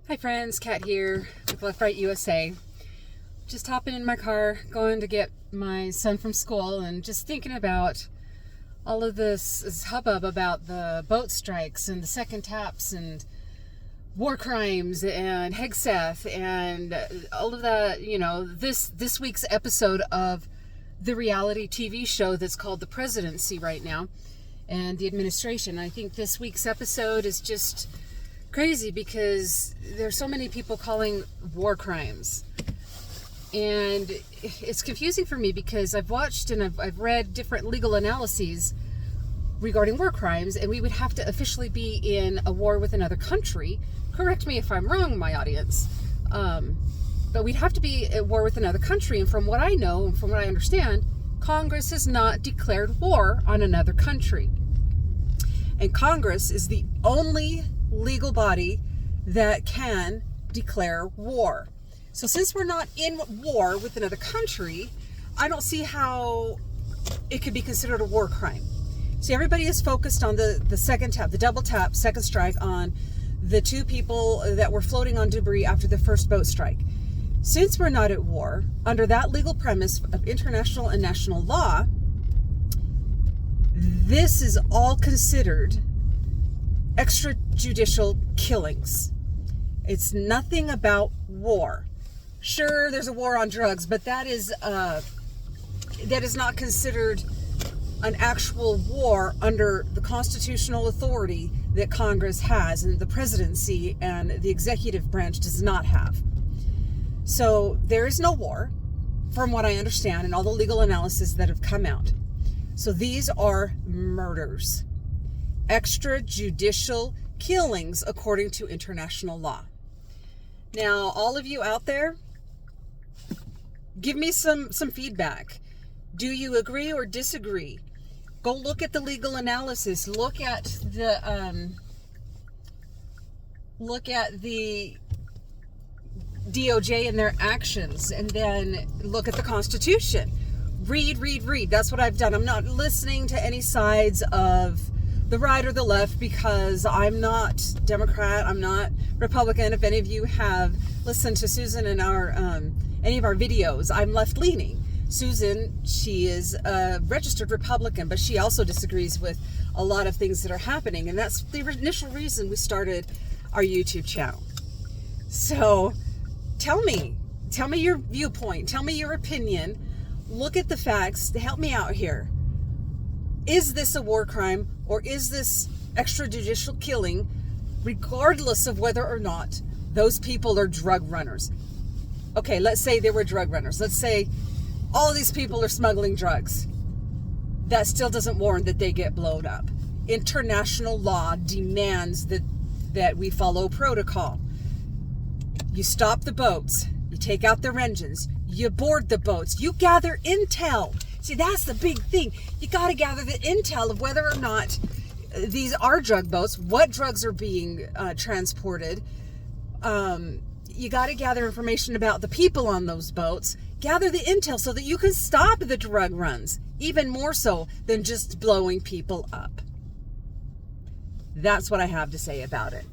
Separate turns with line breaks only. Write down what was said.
Hi friends, Kat here with Left Right USA. Just hopping in my car, going to get my son from school, and just thinking about all of this hubbub about the boat strikes and the second taps and war crimes and Hegseth and all of that. You know, this week's episode of the reality TV show that's called The Presidency right now, and the administration. I think this week's episode is just crazy because there's so many people calling war crimes, and it's confusing for me because I've watched and I've read different legal analyses regarding war crimes, and we would have to officially be in a war with another country. Correct me if I'm wrong, my audience, but we'd have to be at war with another country, and from what I know and from what I understand, Congress has not declared war on another country, and Congress is the only legal body that can declare war. So since we're not in war with another country, I don't see how it could be considered a war crime. See, everybody is focused on the second tap, the double tap, second strike on the two people that were floating on debris after the first boat strike. Since we're not at war, under that legal premise of international and national law, this is all considered extrajudicial killings. It's nothing about war. Sure, there's a war on drugs, but that is not considered an actual war under the constitutional authority that Congress has and the presidency and the executive branch does not have. So there is no war, from what I understand, and all the legal analysis that have come out. So these are murders. Extrajudicial killings according to international law. Now, all of you out there, give me some feedback. Do you agree or disagree? Go look at the legal analysis. Look at the DOJ and their actions, and then look at the Constitution. Read. That's what I've done. I'm not listening to any sides of the right or the left because I'm not Democrat, I'm not Republican. If any of you have listened to Susan and our any of our videos, I'm left-leaning. Susan, she is a registered Republican, but she also disagrees with a lot of things that are happening, and that's the initial reason we started our YouTube channel. So tell me your viewpoint, tell me your opinion, look at the facts, help me out here. Is this a war crime, or is this extrajudicial killing, regardless of whether or not those people are drug runners? Okay, let's say they were drug runners. Let's say all of these people are smuggling drugs. That still doesn't warrant that they get blown up. International law demands that we follow protocol. You stop the boats, you take out their engines, you board the boats, you gather intel. See, that's the big thing. You got to gather the intel of whether or not these are drug boats, what drugs are being transported. You got to gather information about the people on those boats. Gather the intel so that you can stop the drug runs, even more so than just blowing people up. That's what I have to say about it.